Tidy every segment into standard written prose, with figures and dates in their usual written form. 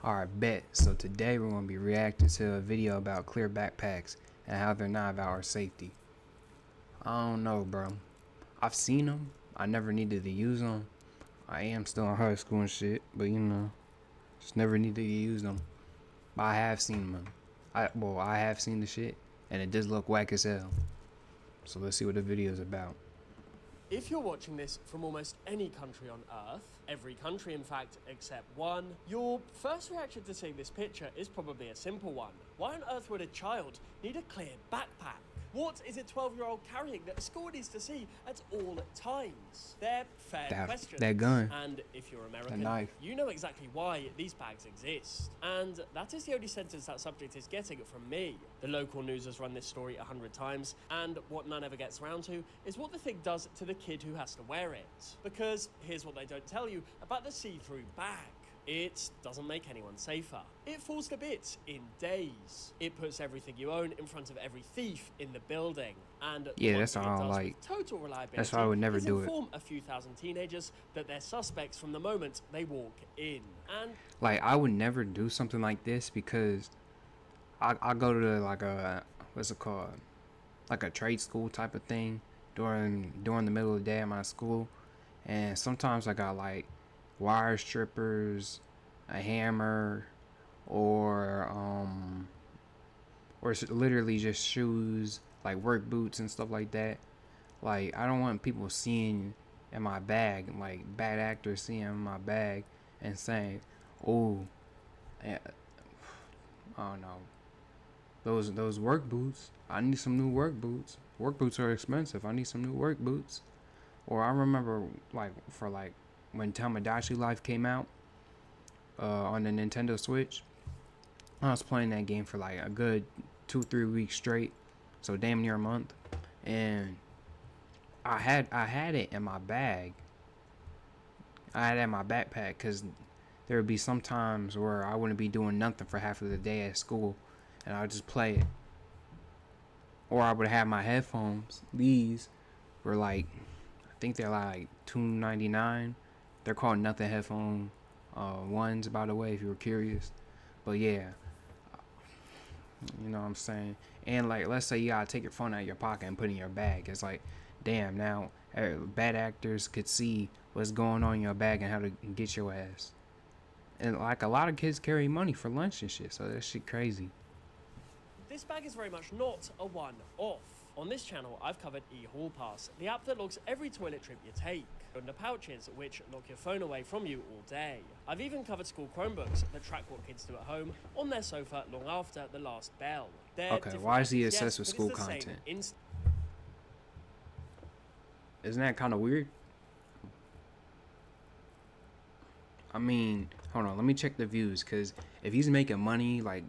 Alright, bet. So today we're going to be reacting to a video about clear backpacks and how they're not about our safety. I don't know, bro. I've seen them. I never needed to use them. I am still in high school and shit, but just never needed to use them. But I have seen them. I have seen the shit, and it does look whack as hell. So let's see what the video is about. If you're watching this from almost any country on Earth, every country in fact except one, your first reaction to seeing this picture is probably a simple one. Why on earth would a child need a clear backpack? What is a 12-year-old carrying that a school needs to see at all times? They're fair questions. That gun. And if you're American, knife. you know exactly why these bags exist. And that is the only sentence that subject is getting from me. The local news has run this story 100 times, and what none ever gets around to is what the thing does to the kid who has to wear it. Because here's what they don't tell you about the see-through bag. It doesn't make anyone safer. It falls to bits in days. It puts everything you own in front of every thief in the building. And yeah, that's all I don't like. Total reliability. That's why I would never do it. Inform a few thousand teenagers that they're suspects from the moment they walk in. And like, I would never do something like this because I go to like a what's it called, like a trade school type of thing during the middle of the day at my school, and sometimes I got like wire strippers, a hammer, or literally just shoes, like work boots and stuff like that. Like, I don't want people seeing in my bag, like bad actors seeing in my bag and saying, "Oh, I don't know, those work boots. I need some new work boots. Work boots are expensive. I need some new work boots." Or I remember for when Tamagotchi Life came out on the Nintendo Switch, I was playing that game for like a good 2-3 weeks straight, so damn near a month, and I had it in my bag. I had it in my backpack because there would be some times where I wouldn't be doing nothing for half of the day at school, and I would just play it. Or I would have my headphones. These were like, I think they're like $2.99. They're called Nothing headphone ones, by the way, if you were curious. But yeah, you know what I'm saying. And like, let's say you gotta take your phone out of your pocket and put it in your bag. It's like, damn, now bad actors could see what's going on in your bag and how to get your ass. And like, a lot of kids carry money for lunch and shit, so that shit crazy. this bag is very much not a one-off. On this channel, I've covered yall Pass, the app that logs every toilet trip you take, under pouches which lock your phone away from you all day. I've even covered school Chromebooks that track what kids do at home on their sofa long after the last bell. Okay, why is he obsessed with school content? Isn't that kind of weird? I mean, hold on, let me check the views, because if he's making money, like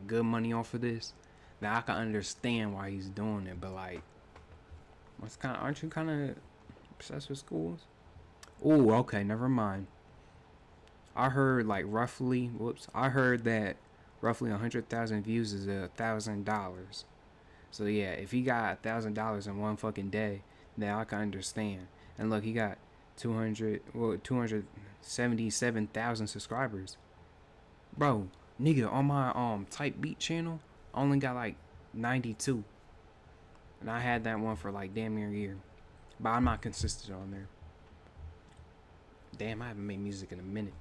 good money off of this, then I can understand why he's doing it. But like, aren't you kind of obsessed with schools? Oh, okay, never mind. I heard I heard that roughly 100,000 views is $1,000. So yeah, if he got $1,000 in one fucking day, then I can understand. And look, he got 277,000 subscribers. Bro, nigga, on my Type Beat channel, I only got like 92. And I had that one for like damn near a year. But I'm not consistent on there. Damn, I haven't made music in a minute.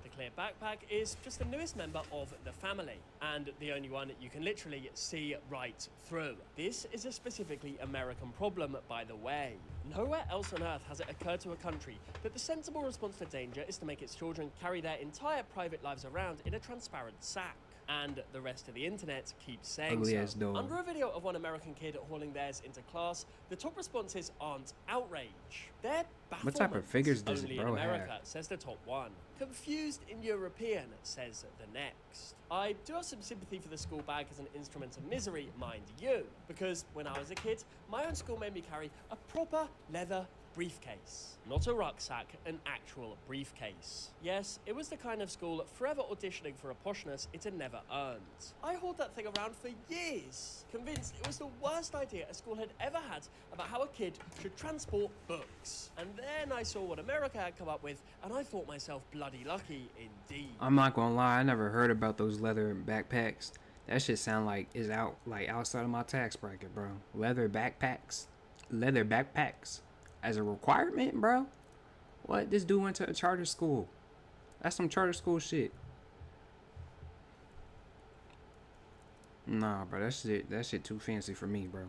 The clear backpack is just the newest member of the family, and the only one you can literally see right through. This is a specifically American problem, by the way. Nowhere else on earth has it occurred to a country that the sensible response to danger is to make its children carry their entire private lives around in a transparent sack. And the rest of the internet keeps saying so. Under a video of one American kid hauling theirs into class, the top responses aren't outrage. They're bafflement. What type of figures does Only bro in America, have? says the top one. Confused in European, says the next. I do have some sympathy for the school bag as an instrument of misery, mind you, because when I was a kid, my own school made me carry a proper leather briefcase. Not a rucksack, an actual briefcase. Yes, it was the kind of school forever auditioning for a poshness it had never earned. I hauled that thing around for years, convinced it was the worst idea a school had ever had about how a kid should transport books. And then I saw what America had come up with, and I thought myself bloody lucky indeed. I'm not gonna lie, I never heard about those leather backpacks. That shit sound like is out like outside of my tax bracket, bro. Leather backpacks as a requirement, bro. What? This dude went to a charter school. That's some charter school shit. Nah, bro, that shit too fancy for me, bro.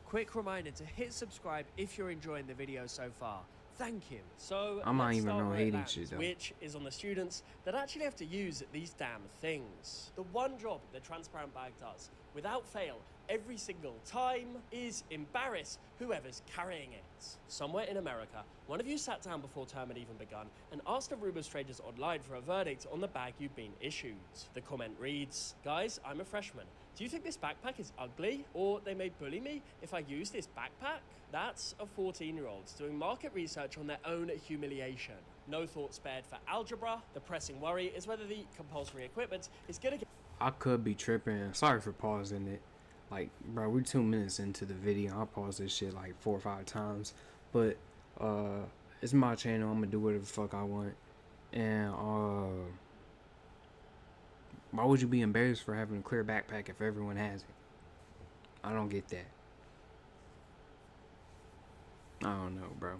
Quick reminder to hit subscribe if you're enjoying the video so far. Thank you. So I'm not let's even start no where it hating lands, shit, though. which is on the students that actually have to use these damn things. The one job the transparent bag does, without fail, every single time, is embarrass whoever's carrying it. Somewhere in America, one of you sat down before term had even begun and asked a room of strangers online for a verdict on the bag you've been issued. The comment reads, "Guys, I'm a freshman. Do you think this backpack is ugly? Or they may bully me if I use this backpack?" That's a 14-year-old doing market research on their own humiliation. No thought spared for algebra. The pressing worry is whether the compulsory equipment is gonna get... I could be tripping. Sorry for pausing it. Like, bro, we're 2 minutes into the video. I paused this shit like 4 or 5 times. But it's my channel. I'm gonna do whatever the fuck I want. And why would you be embarrassed for having a clear backpack if everyone has it? I don't get that. I don't know, bro.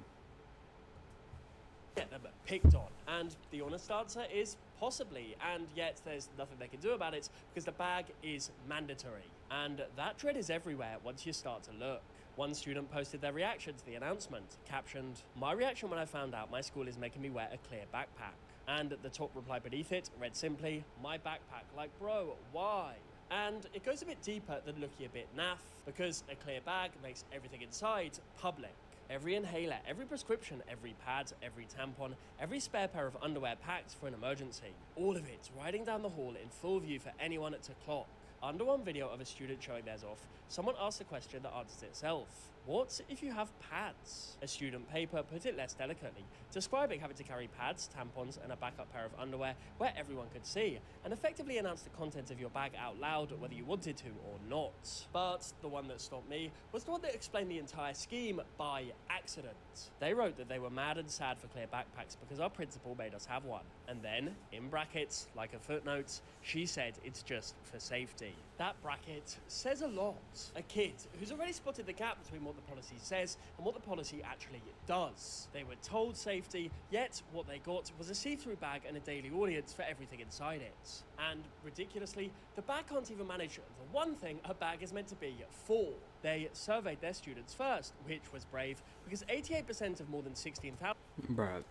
Get them picked on. And the honest answer is possibly, and yet there's nothing they can do about it because the bag is mandatory. And that dread is everywhere once you start to look. One student posted their reaction to the announcement, captioned, "My reaction when I found out my school is making me wear a clear backpack." And the top reply beneath it read simply, "My backpack, like bro, why?" And it goes a bit deeper than looking a bit naff, because a clear bag makes everything inside public. Every inhaler, every prescription, every pad, every tampon, every spare pair of underwear packed for an emergency. All of it riding down the hall in full view for anyone to clock. Under one video of a student showing theirs off, someone asked a question that answers itself. What if you have pads? A student paper put it less delicately, describing having to carry pads, tampons, and a backup pair of underwear where everyone could see, and effectively announce the contents of your bag out loud whether you wanted to or not. But the one that stopped me was the one that explained the entire scheme by accident. They wrote that they were mad and sad for clear backpacks because our principal made us have one. And then, in brackets, like a footnote, she said it's just for safety. That bracket says a lot. A kid who's already spotted the gap between what the policy says and what the policy actually does. They were told safety, yet what they got was a see-through bag and a daily audience for everything inside it. And ridiculously, the bag can't even manage the one thing a bag is meant to be for. They surveyed their students first, which was brave, because 88% of more than 16,000... Bruh,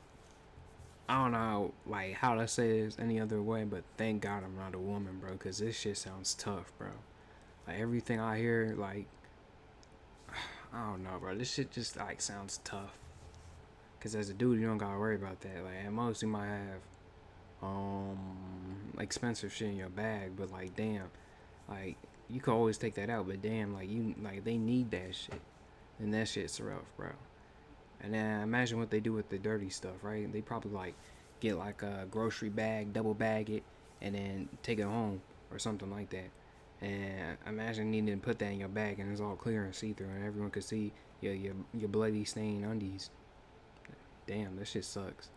I don't know like how to say this any other way, but thank God I'm not a woman, bro, because this shit sounds tough, bro. Like everything I hear, like, I don't know, bro. This shit just like sounds tough. Cause as a dude, you don't gotta worry about that. Like at most you might have expensive shit in your bag, but like damn, like you could always take that out. But damn, like they need that shit, and that shit's rough, bro. And then imagine what they do with the dirty stuff, right? They probably like get like a grocery bag, double bag it, and then take it home or something like that. And imagine needing to put that in your bag and it's all clear and see-through and everyone could see your bloody stained undies. Damn, that shit sucks.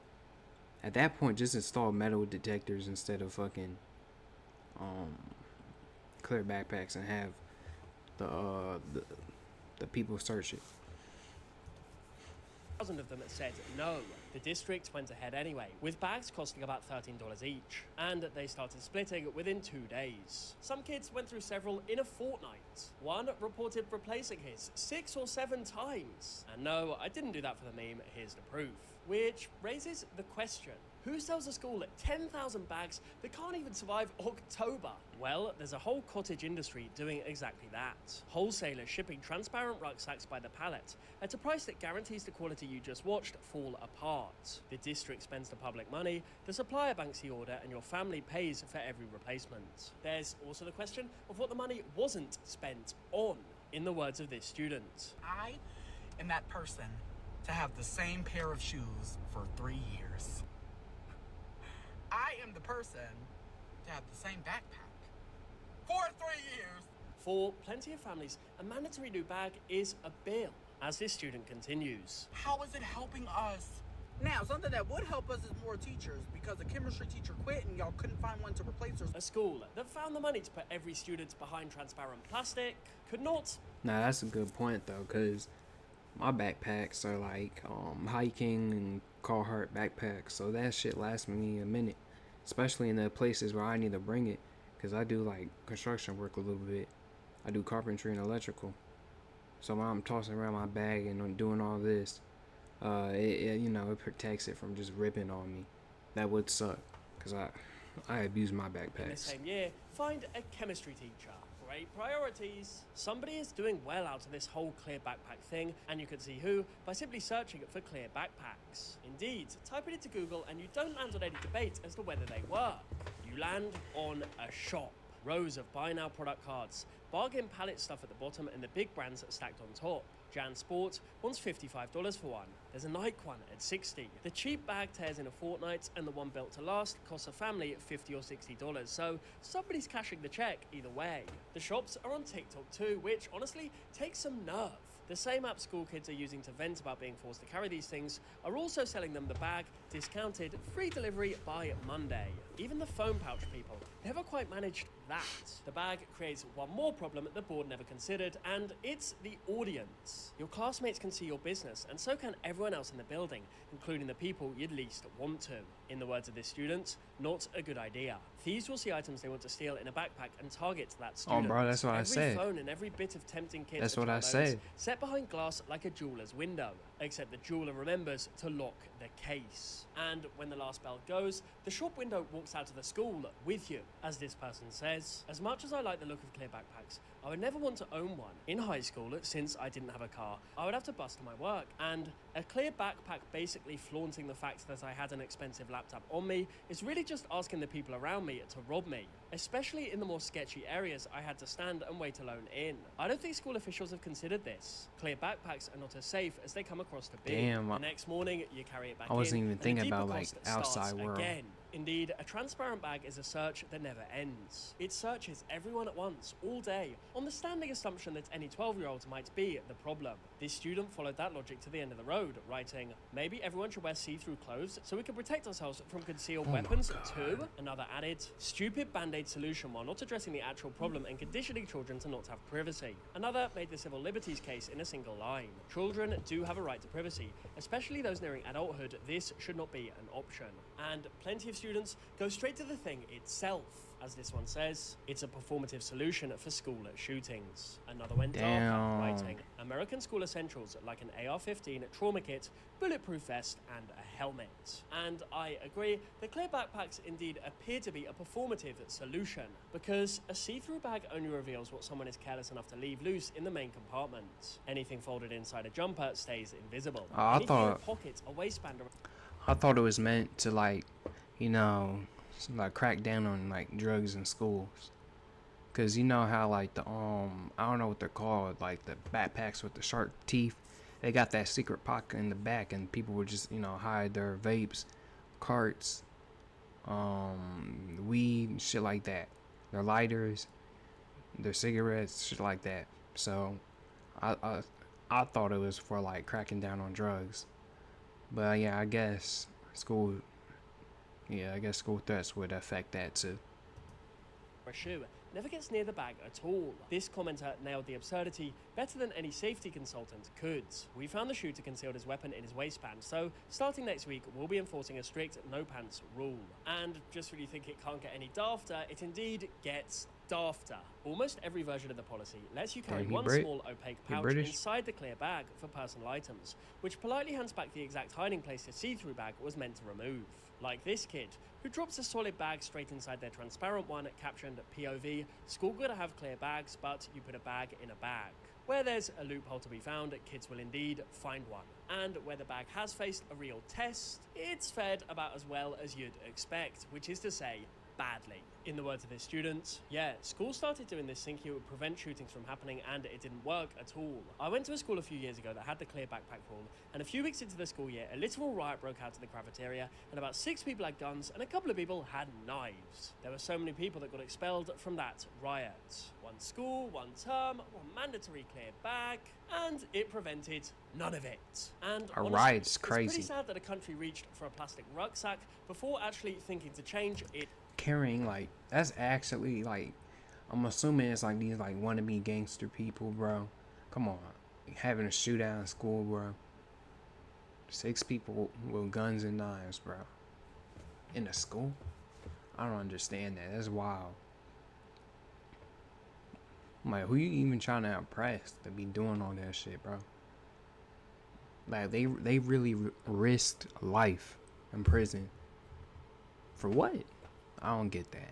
At that point, just install metal detectors instead of fucking clear backpacks and have the people search it. Of them said no. The district went ahead anyway, with bags costing about $13 each, and they started splitting within 2 days. Some kids went through several in a fortnight. One reported replacing his 6 or 7 times. And no, I didn't do that for the meme, here's the proof. Which raises the question, who sells a school 10,000 bags that can't even survive October? Well, there's a whole cottage industry doing exactly that. Wholesalers shipping transparent rucksacks by the pallet at a price that guarantees the quality you just watched fall apart. The district spends the public money, the supplier banks the order, and your family pays for every replacement. There's also the question of what the money wasn't spent on. In the words of this student, I in that person to have the same pair of shoes for 3 years. I am the person to have the same backpack for 3 years. For plenty of families, a mandatory new bag is a bill. As this student continues, how is it helping us? Now, something that would help us is more teachers, because the chemistry teacher quit and y'all couldn't find one to replace her. A school that found the money to put every student behind transparent plastic could not. Nah, that's a good point though, cause my backpacks are like hiking and Carhartt backpacks, so that shit lasts me a minute, especially in the places where I need to bring it, cause I do like construction work a little bit. I do carpentry and electrical, so when I'm tossing around my bag and I'm doing all this, it protects it from just ripping on me. That would suck, cause I abuse my backpacks. In the same year, find a chemistry teacher. Great priorities. Somebody is doing well out of this whole clear backpack thing, and you can see who by simply searching for clear backpacks. Indeed, type it into Google and you don't land on any debate as to whether they work. You land on a shop. Rows of buy now product cards, bargain pallet stuff at the bottom, and the big brands stacked on top. Jan Sport wants $55 for one. There's a Nike one at $60. The cheap bag tears in a fortnight, and the one built to last costs a family $50 or $60. So somebody's cashing the check either way. The shops are on TikTok too, which honestly takes some nerve. The same app school kids are using to vent about being forced to carry these things are also selling them the bag, discounted, free delivery by Monday. Even the phone pouch people never quite managed that. The bag creates one more problem the board never considered, and it's the audience. Your classmates can see your business, and so can everyone else in the building, including the people you'd least want to. In the words of this student, not a good idea. Thieves will see items they want to steal in a backpack and target that student. Oh, bro, that's what I said. Every phone and every bit of tempting kit that's what I said. Set behind glass like a jeweler's window, except the jeweler remembers to lock the case. And when the last bell goes, the shop window walks out of the school with you. As this person says, as much as I like the look of clear backpacks, I would never want to own one. In high school, since I didn't have a car, I would have to bus to my work, and a clear backpack basically flaunting the fact that I had an expensive laptop on me is really just asking the people around me to rob me. Especially in the more sketchy areas I had to stand and wait alone in. I don't think school officials have considered this. Clear backpacks are not as safe as they come across to be. Damn. The next morning, you carry it back in. I wasn't even thinking and the about deeper like cost starts outside world. Again. Indeed, a transparent bag is a search that never ends. It searches everyone at once, all day, on the standing assumption that any 12-year-olds might be the problem. This student followed that logic to the end of the road, writing, maybe everyone should wear see-through clothes so we can protect ourselves from concealed weapons too. Another added, stupid band-aid solution while not addressing the actual problem and conditioning children to not have privacy. Another made the civil liberties case in a single line. Children do have a right to privacy, especially those nearing adulthood. This should not be an option. And plenty of students go straight to the thing itself. As this one says, it's a performative solution for school shootings. Another went darker, writing, American school essentials like an AR-15 trauma kit, bulletproof vest, and a helmet. And I agree, the clear backpacks indeed appear to be a performative solution, because a see-through bag only reveals what someone is careless enough to leave loose in the main compartment. Anything folded inside a jumper stays invisible. Anything in a pocket, a waistband, I thought it was meant to like crack down on like drugs in schools, cause you know how like the I don't know what they're called, like the backpacks with the sharp teeth, they got that secret pocket in the back, and people would just hide their vapes, carts, weed, shit like that, their lighters, their cigarettes, shit like that. So I thought it was for like cracking down on drugs, but yeah, I guess school threats would affect that too. A shoe never gets near the bag at all. This commenter nailed the absurdity better than any safety consultant could. We found the shooter concealed his weapon in his waistband, so starting next week, we'll be enforcing a strict no pants rule. And just when you think it can't get any dafter, it indeed gets dafter. Almost every version of the policy lets you carry one small opaque pouch inside the clear bag for personal items, which politely hands back the exact hiding place the see-through bag was meant to remove. Like this kid, who drops a solid bag straight inside their transparent one, captioned POV, school gotta have clear bags, but you put a bag in a bag. Where there's a loophole to be found, kids will indeed find one. And where the bag has faced a real test, it's fared about as well as you'd expect, which is to say, badly. In the words of this student, yeah, school started doing this thinking it would prevent shootings from happening, and it didn't work at all. I went to a school a few years ago that had the clear backpack rule, and a few weeks into the school year, a literal riot broke out in the cafeteria, and about 6 people had guns, and a couple of people had knives. There were so many people that got expelled from that riot. One school, one term, one mandatory clear bag, and it prevented none of it. And A honestly, riot's it's crazy. pretty sad that a country reached for a plastic rucksack before actually thinking to change it. Carrying, like, that's actually, like, I'm assuming it's like these, like, wannabe gangster people, bro. Come on. Having a shootout in school, bro. 6 people with guns and knives, bro. In a school? I don't understand that. That's wild. I'm like, who you even trying to impress to be doing all that shit, bro? Like, they really risked life in prison. For what? I don't get that.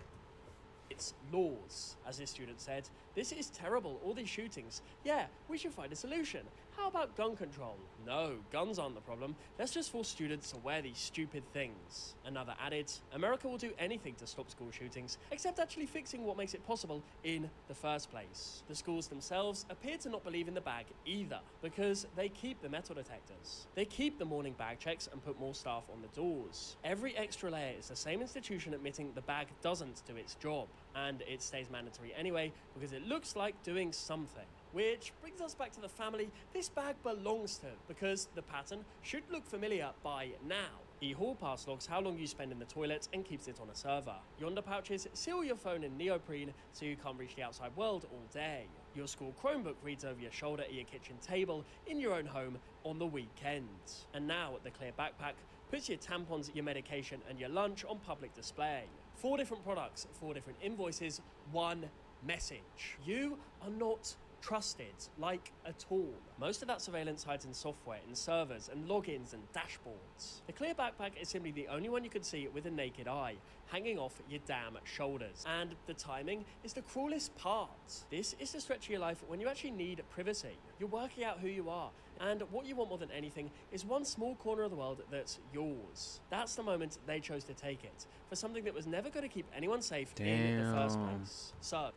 It's laws, as this student said. This is terrible, all these shootings. Yeah, we should find a solution. How about gun control? No, guns aren't the problem. Let's just force students to wear these stupid things. Another added, America will do anything to stop school shootings, except actually fixing what makes it possible in the first place. The schools themselves appear to not believe in the bag either, because they keep the metal detectors. They keep the morning bag checks and put more staff on the doors. Every extra layer is the same institution admitting the bag doesn't do its job, and it stays mandatory anyway because it looks like doing something. Which brings us back to the family this bag belongs to, because the pattern should look familiar by now. E-Hall Pass logs how long you spend in the toilet and keeps it on a server. Yonder pouches seal your phone in neoprene so you can't reach the outside world all day. Your school Chromebook reads over your shoulder at your kitchen table in your own home on the weekend. And now the clear backpack puts your tampons, your medication and your lunch on public display. 4 different products, 4 different invoices, 1 message. You are not trusted, like, at all. Most of that surveillance hides in software, in servers and logins and dashboards. The clear backpack is simply the only one you can see with a naked eye, hanging off your damn shoulders. And the timing is the cruelest part. This is the stretch of your life when you actually need privacy. You're working out who you are, and what you want more than anything is one small corner of the world that's yours. That's the moment they chose to take it, for something that was never going to keep anyone safe in the first place. So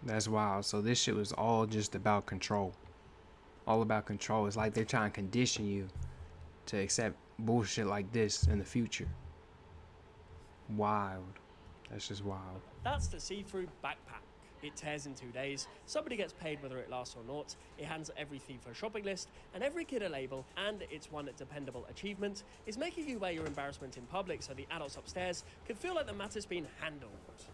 That's wild. So this shit was all just about control. All about control. It's like they're trying to condition you to accept bullshit like this in the future. Wild. That's just wild. that's the see-through backpack. It tears in 2 days, somebody gets paid whether it lasts or not, it hands every thief a shopping list, and every kid a label, and its one dependable achievement is making you wear your embarrassment in public so the adults upstairs can feel like the matter's been handled.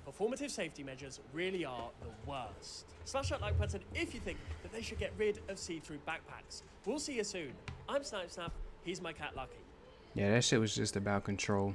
Performative safety measures really are the worst. Slash that like button if you think that they should get rid of see-through backpacks. We'll see you soon. I'm Snipe Snap, he's my cat Lucky. Yeah, that shit was just about control.